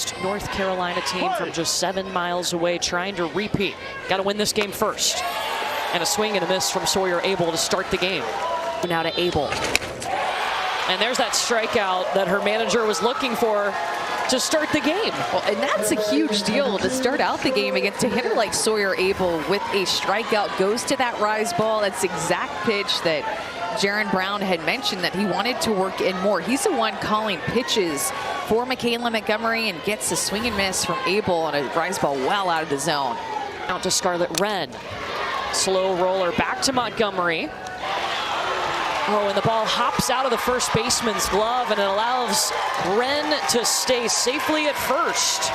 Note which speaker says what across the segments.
Speaker 1: host North Carolina team from just 7 miles away, trying to repeat. Got to win this game first. And a swing and a miss from Sawyer Abel to start the game. Now to Abel. And there's that strikeout that her manager was looking for to start the game.
Speaker 2: Well, and that's a huge deal to start out the game against a hitter like Sawyer Abel with a strikeout. Goes to that rise ball. That's the exact pitch that Jaron Brown had mentioned that he wanted to work in more. He's the one calling pitches for Michaela Montgomery and gets a swing and miss from Abel on a rise ball well out of the zone.
Speaker 1: Out to Scarlett Wren. Slow roller back to Montgomery. Oh, and the ball hops out of the first baseman's glove, and it allows Wren to stay safely at first.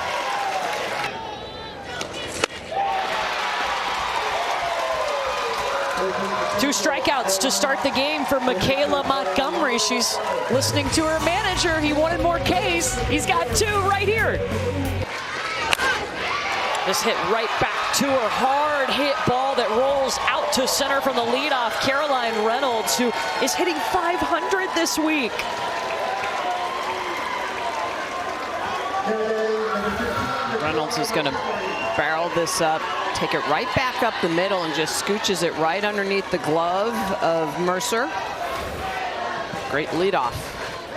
Speaker 1: Two strikeouts to start the game for Michaela Montgomery. She's listening to her manager. He wanted more Ks. He's got 2 right here. This hit right back to her. Hard hit ball that rolls out to center from the leadoff, Caroline Reynolds, who is hitting .500 this week.
Speaker 3: Reynolds is going to barrel this up, take it right back up the middle, and just scooches it right underneath the glove of Mercer. Great leadoff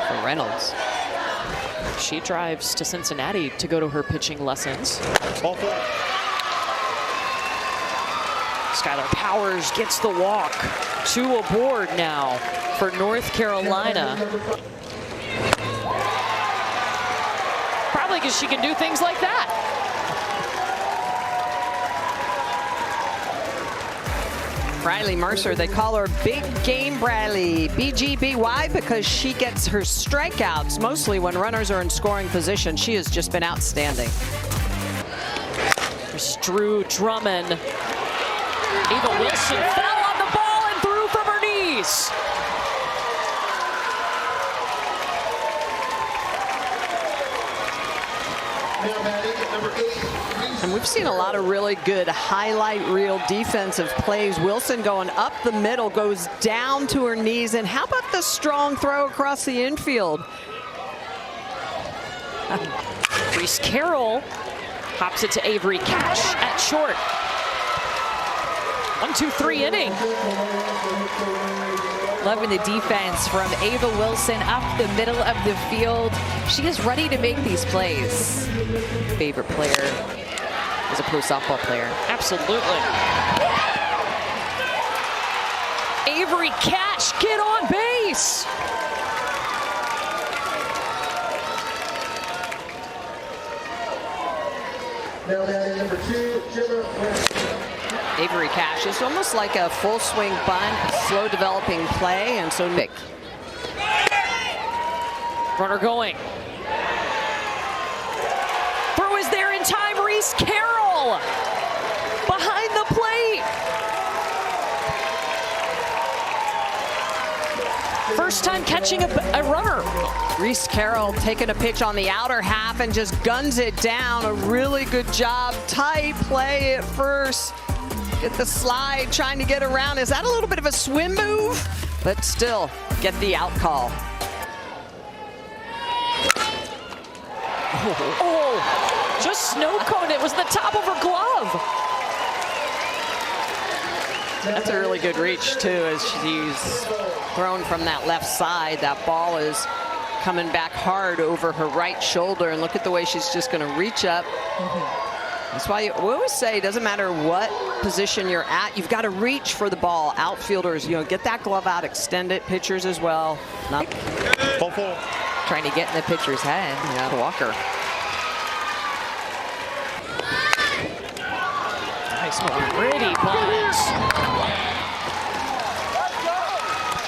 Speaker 3: for Reynolds.
Speaker 1: She drives to Cincinnati to go to her pitching lessons. Skylar Powers gets the walk. 2 aboard now for North Carolina. Probably because she can do things like that.
Speaker 3: Briley Mercer, they call her Big Game Briley, BGB. Why? Because she gets her strikeouts mostly when runners are in scoring position. She has just been outstanding.
Speaker 1: There's Drew Drummond. Eva Wilson fell on the ball and threw from her knees.
Speaker 3: And we've seen a lot of really good highlight reel defensive plays. Wilson going up the middle, goes down to her knees. And how about the strong throw across the infield?
Speaker 1: Grace Carroll hops it to Avery Cash at short. 1-2-3 inning.
Speaker 2: Loving the defense from Ava Wilson up the middle of the field. She is ready to make these plays. Favorite player as a pro softball player.
Speaker 1: Absolutely. Avery Cash, get on base.
Speaker 4: Now batting number 2,
Speaker 3: Avery Cash is almost like a full swing bunt, slow developing play, and so Nick.
Speaker 1: Runner going. Throw is there in time. Reese Carroll behind the plate. First time catching a runner.
Speaker 3: Reese Carroll taking a pitch on the outer half and just guns it down. A really good job. Tight play at first. Get the slide, trying to get around. Is that a little bit of a swim move? But still, get the out call.
Speaker 1: Oh, just snow cone. It was the top of her glove.
Speaker 3: That's a really good reach, too, as she's thrown from that left side. That ball is coming back hard over her right shoulder. And look at the way she's just going to reach up. That's why we always say it doesn't matter what position you're at, you've got to reach for the ball. Outfielders, get that glove out, extend it. Pitchers as well.
Speaker 2: Trying to get in the pitcher's head.
Speaker 3: Yeah, Walker.
Speaker 1: Nice, pretty bunt.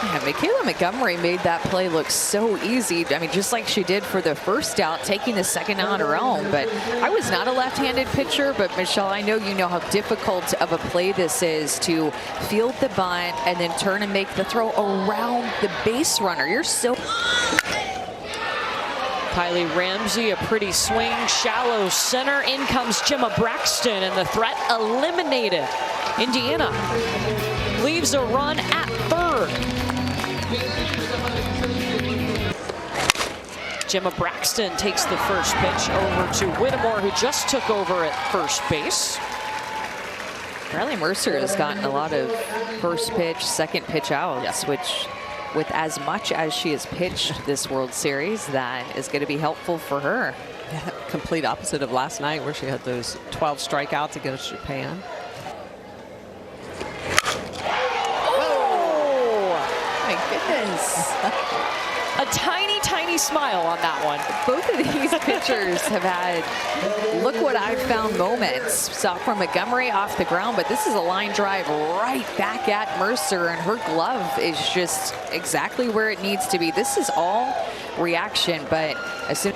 Speaker 2: Yeah, Michaela Montgomery made that play look so easy. I mean, just like she did for the first out, taking the second out on her own. But I was not a left-handed pitcher, but Michelle, I know you know how difficult of a play this is to field the bunt and then turn and make the throw around the base runner. You're so...
Speaker 1: Kylie Ramsey, a pretty swing, shallow center. In comes Gemma Braxton, and the threat eliminated. Indiana leaves a run at third. Gemma Braxton takes the first pitch over to Whittemore, who just took over at first base.
Speaker 2: Briley Mercer has gotten a lot of first pitch, second pitch outs, which with as much as she has pitched this World Series, that is going to be helpful for her.
Speaker 3: Yeah, complete opposite of last night where she had those 12 strikeouts against Japan.
Speaker 2: Oh, my goodness.
Speaker 1: A tiny, tiny smile on that one.
Speaker 2: Both of these pitchers have had look what I've found moments. Saw from Montgomery off the ground, but this is a line drive right back at Mercer, and her glove is just exactly where it needs to be. This is all reaction, but as soon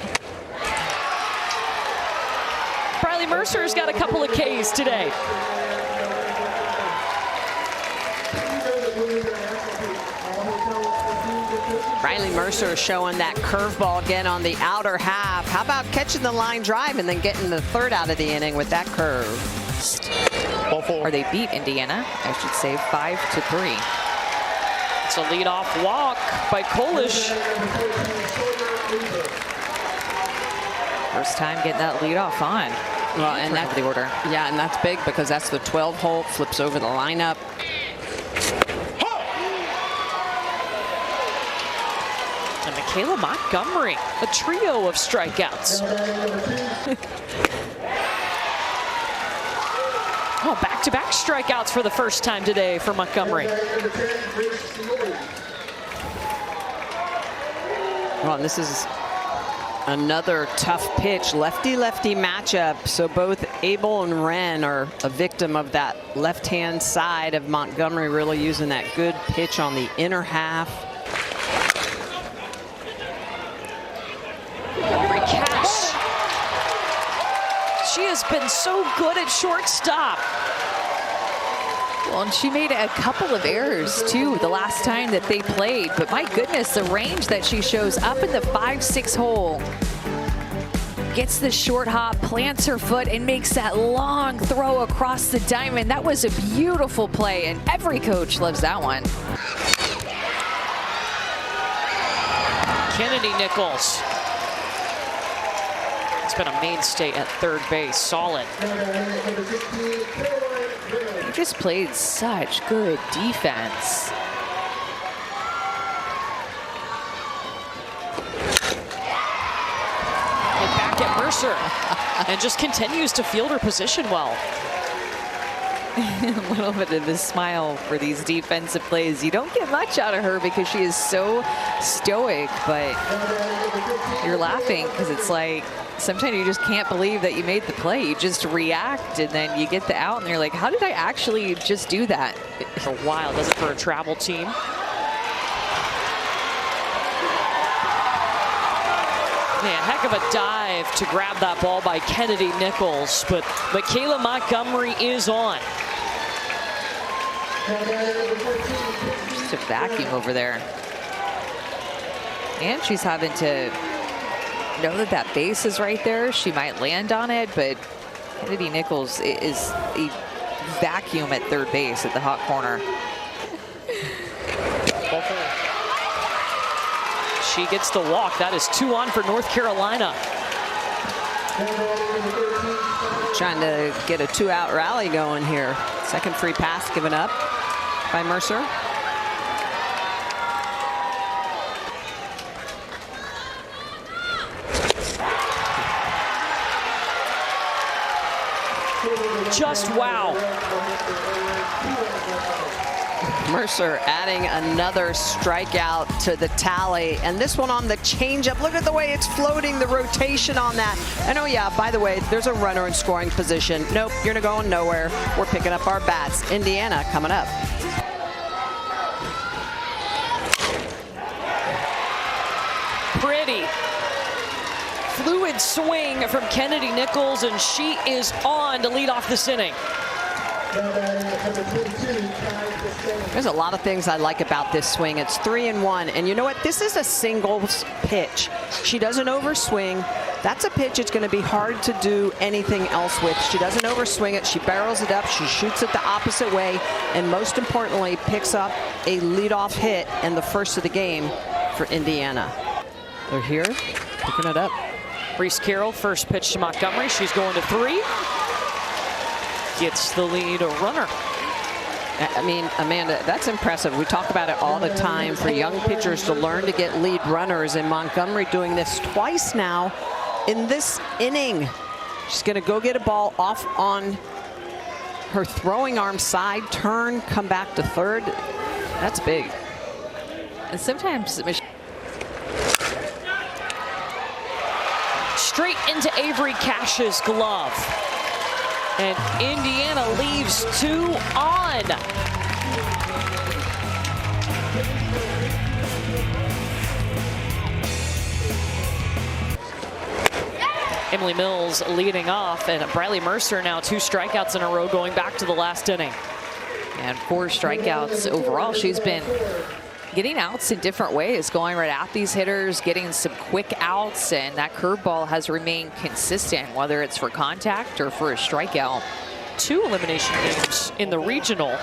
Speaker 1: Briley Mercer's got a couple of Ks today.
Speaker 3: Briley Mercer showing that curveball again on the outer half. How about catching the line drive and then getting the third out of the inning with that curve?
Speaker 2: or they beat Indiana, I should say, 5-3.
Speaker 1: It's a leadoff walk by Kolish.
Speaker 2: First time getting that leadoff on.
Speaker 3: Well, and that's
Speaker 2: the order.
Speaker 3: Yeah, and that's big because that's the 12 hole, flips over the lineup.
Speaker 1: And Michaela Montgomery, a trio of strikeouts. Oh, back-to-back strikeouts for the first time today for Montgomery.
Speaker 3: Well, and this is another tough pitch, lefty-lefty matchup. So both Abel and Wren are a victim of that left-hand side of Montgomery, really using that good pitch on the inner half.
Speaker 1: Great catch. She has been so good at shortstop.
Speaker 2: Well, and she made a couple of errors, too, the last time that they played. But my goodness, the range that she shows up in the 5-6 hole. Gets the short hop, plants her foot, and makes that long throw across the diamond. That was a beautiful play, and every coach loves that one.
Speaker 1: Kennedy Nichols. It's been a mainstay at third base, solid.
Speaker 2: He just played such good defense.
Speaker 1: And back at Mercer, and just continues to field her position well.
Speaker 2: A little bit of a smile for these defensive plays. You don't get much out of her because she is so stoic, but you're laughing because it's like sometimes you just can't believe that you made the play. You just react and then you get the out and you're like, how did I actually just do that?
Speaker 1: For a while, does it for a travel team. Man, heck of a dive to grab that ball by Kennedy Nichols, but Michaela Montgomery is on.
Speaker 2: Just a vacuum over there. And she's having to know that that base is right there. She might land on it, but Kennedy Nichols is a vacuum at third base at the hot corner.
Speaker 1: She gets the walk. That is 2 on for North Carolina.
Speaker 3: Trying to get a 2-out rally going here. Second free pass given up by Mercer.
Speaker 1: Just wow.
Speaker 3: Mercer adding another strikeout to the tally, and this one on the changeup. Look at the way it's floating, the rotation on that. And oh yeah, by the way, there's a runner in scoring position. Nope, you're going nowhere. We're picking up our bats. Indiana coming up.
Speaker 1: Pretty fluid swing from Kennedy Nichols, and she is on to lead off this inning.
Speaker 3: There's a lot of things I like about this swing. It's 3-1, and you know what? This is a singles pitch. She doesn't overswing. That's a pitch it's going to be hard to do anything else with. She doesn't overswing it. She barrels it up. She shoots it the opposite way, and most importantly, picks up a leadoff hit and the first of the game for Indiana. They're here. picking it up.
Speaker 1: Grace Carroll, first pitch to Montgomery. She's going to 3. Gets the lead runner.
Speaker 3: I mean, Amanda, that's impressive. We talk about it all the time for young pitchers to learn to get lead runners, and Montgomery doing this twice now in this inning. She's going to go get a ball off on her throwing arm side, turn, come back to third. That's big.
Speaker 2: And sometimes
Speaker 1: Straight into Avery Cash's glove. And Indiana leaves 2 on. Emily Mills leading off, and Briley Mercer now 2 strikeouts in a row going back to the last inning.
Speaker 2: And 4 strikeouts overall. She's been getting outs in different ways, going right at these hitters, getting some quick outs, and that curveball has remained consistent, whether it's for contact or for a strikeout.
Speaker 1: 2 elimination games in the regional.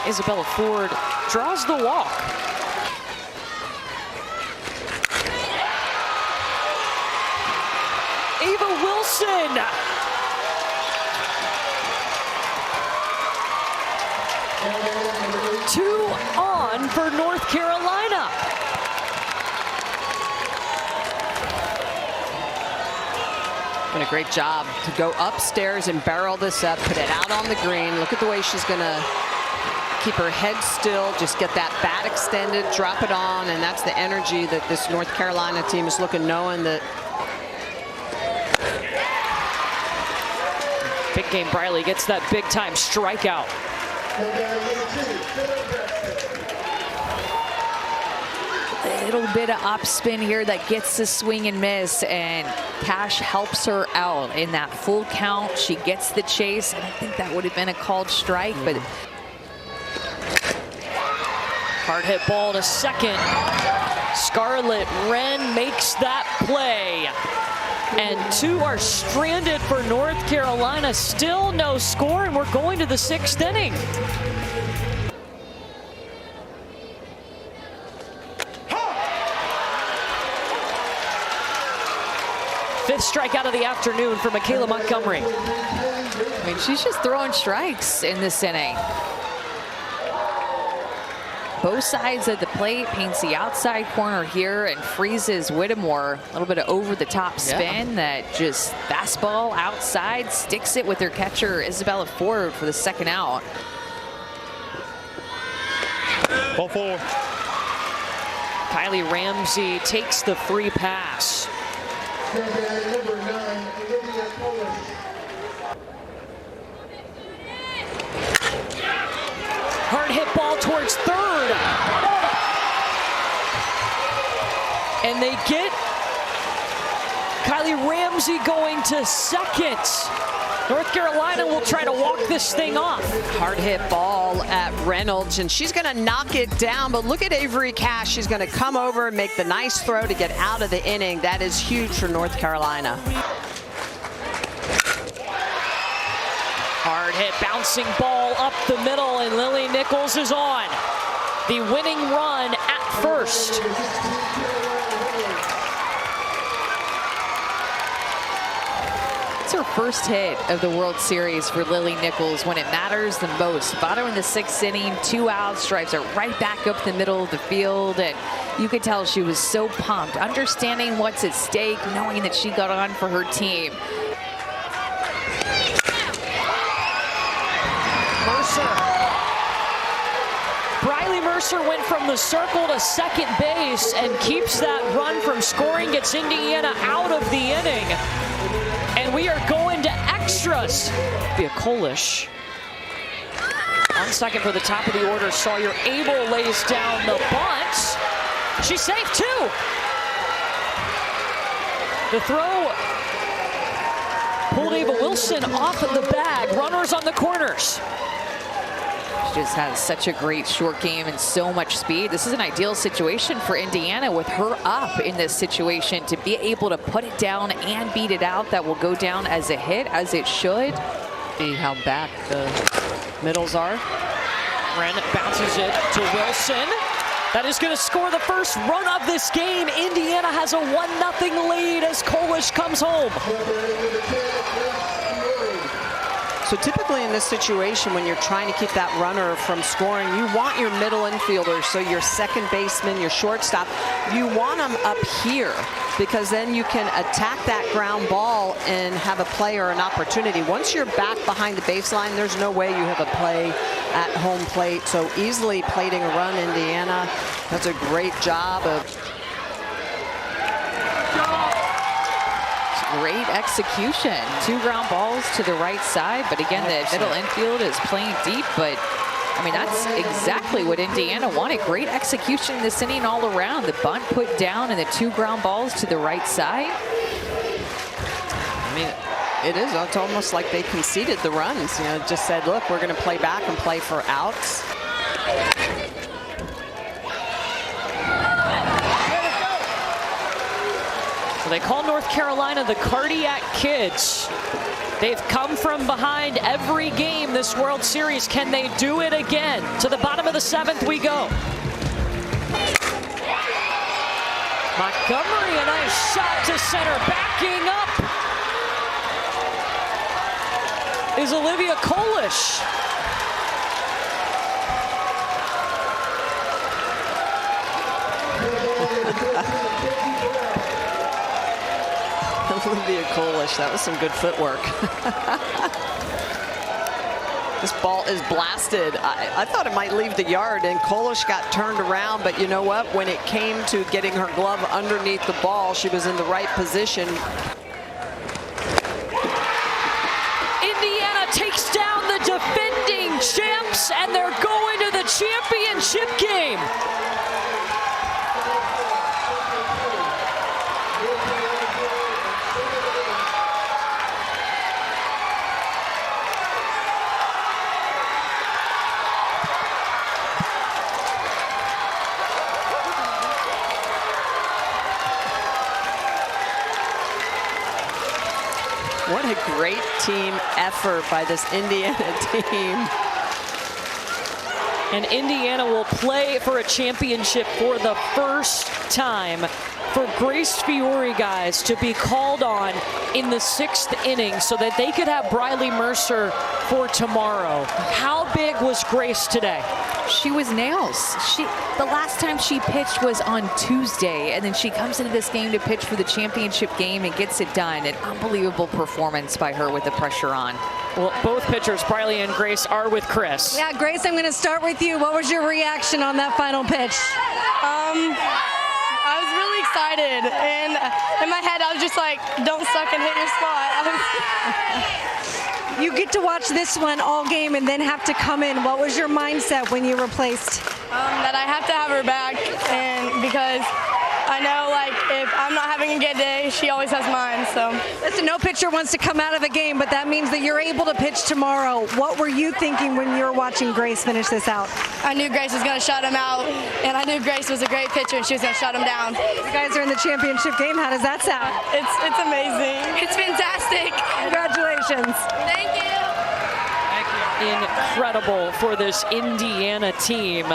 Speaker 1: Isabella Ford draws the walk. Ava Wilson. Two on for North Carolina.
Speaker 3: Doing a great job to go upstairs and barrel this up, put it out on the green. Look at the way she's gonna keep her head still, just get that bat extended, drop it on, and that's the energy that this North Carolina team is looking, knowing that.
Speaker 1: Big game Briley gets that big time strikeout.
Speaker 2: A little bit of up spin here that gets the swing and miss, and Cash helps her out in that full count. She gets the chase, and I think that would have been a called strike, but
Speaker 1: hard hit ball to second. Scarlett Wren makes that play. And 2 are stranded for North Carolina. Still no score, and we're going to the 6th inning. Fifth strikeout of the afternoon for Michaela Montgomery.
Speaker 2: I mean, she's just throwing strikes in this inning. Both sides of the plate, paints the outside corner here and freezes Whittemore. A little bit of over-the-top spin that just fastball outside, sticks it with her catcher, Isabella Ford, for the second out.
Speaker 5: Ball 4.
Speaker 1: Kylie Ramsey takes the free pass.
Speaker 4: Number 9, Olivia Polish.
Speaker 1: Hard hit ball towards third. And they get Kylie Ramsey going to second. North Carolina will try to walk this thing off.
Speaker 3: Hard hit ball at Reynolds, and she's going to knock it down. But look at Avery Cash. She's going to come over and make the nice throw to get out of the inning. That is huge for North Carolina.
Speaker 1: Hard hit, bouncing ball up the middle, and Lily Nichols is on. The winning run at first.
Speaker 2: It's her first hit of the World Series for Lily Nichols when it matters the most. Bottom in the 6th inning, 2 outs, drives her right back up the middle of the field, and you could tell she was so pumped, understanding what's at stake, knowing that she got on for her team.
Speaker 1: Briley Mercer went from the circle to second base and keeps that run from scoring, gets Indiana out of the inning. And we are going to extras. Via Kolish. On second for the top of the order, Sawyer Abel lays down the bunt. She's safe too. The throw pulled Ava Wilson off of the bag. Runners on the corners.
Speaker 2: Just has such a great short game and so much speed. This is an ideal situation for Indiana with her up in this situation to be able to put it down and beat it out. That will go down as a hit, as it should.
Speaker 3: See how back the middles are.
Speaker 1: Wren bounces it to Wilson. That is going to score the first run of this game. Indiana has a 1-0 lead as Kolish comes home.
Speaker 3: So typically in this situation, when you're trying to keep that runner from scoring, you want your middle infielders, so your second baseman, your shortstop, you want them up here because then you can attack that ground ball and have a play or an opportunity. Once you're back behind the baseline, there's no way you have a play at home plate. So easily plating a run, Indiana. That's a great job of
Speaker 2: Great execution. 2 ground balls to the right side, but again, the middle infield is playing deep, but I mean, that's exactly what Indiana wanted. Great execution this inning all around. The bunt put down and the 2 ground balls to the right side.
Speaker 3: I mean, it is. It's almost like they conceded the runs. You know, just said, look, we're going to play back and play for outs.
Speaker 1: So they call North Carolina the Cardiac Kids. They've come from behind every game this World Series. Can they do it again? To the bottom of the 7th we go. Montgomery, a nice shot to center. Backing up is Olivia Kolish.
Speaker 3: Olivia Kolish, that was some good footwork. This ball is blasted. I thought it might leave the yard, and Kolish got turned around, but you know what? When it came to getting her glove underneath the ball, she was in the right position.
Speaker 1: Indiana takes down the defending champs, and they're going to the championship game.
Speaker 3: What a great team effort by this Indiana team.
Speaker 1: And Indiana will play for a championship for the first time. For Grace Fiore, guys, to be called on in the 6th inning so that they could have Briley Mercer for tomorrow. How big was Grace today?
Speaker 2: She was nails. The last time she pitched was on Tuesday, and then she comes into this game to pitch for the championship game and gets it done. An unbelievable performance by her with the pressure on.
Speaker 1: Well, both pitchers, Briley and Grace, are with Chris.
Speaker 6: Yeah, Grace, I'm going to start with you. What was your reaction on that final pitch?
Speaker 7: I was really excited, and in my head, I was just like, don't suck and hit your spot.
Speaker 6: You get to watch this one all game and then have to come in. What was your mindset when you replaced?
Speaker 7: That I have to have her back, and because I know, like, if I'm not having a good day, she always has mine, so.
Speaker 6: Listen, no pitcher wants to come out of a game, but that means that you're able to pitch tomorrow. What were you thinking when you were watching Grace finish this out?
Speaker 7: I knew Grace was going to shut him out, and I knew Grace was a great pitcher, and she was going to shut him down.
Speaker 6: You guys are in the championship game. How does that sound?
Speaker 7: It's amazing. It's fantastic.
Speaker 6: Congratulations.
Speaker 7: Thank you.
Speaker 1: Incredible for this Indiana team.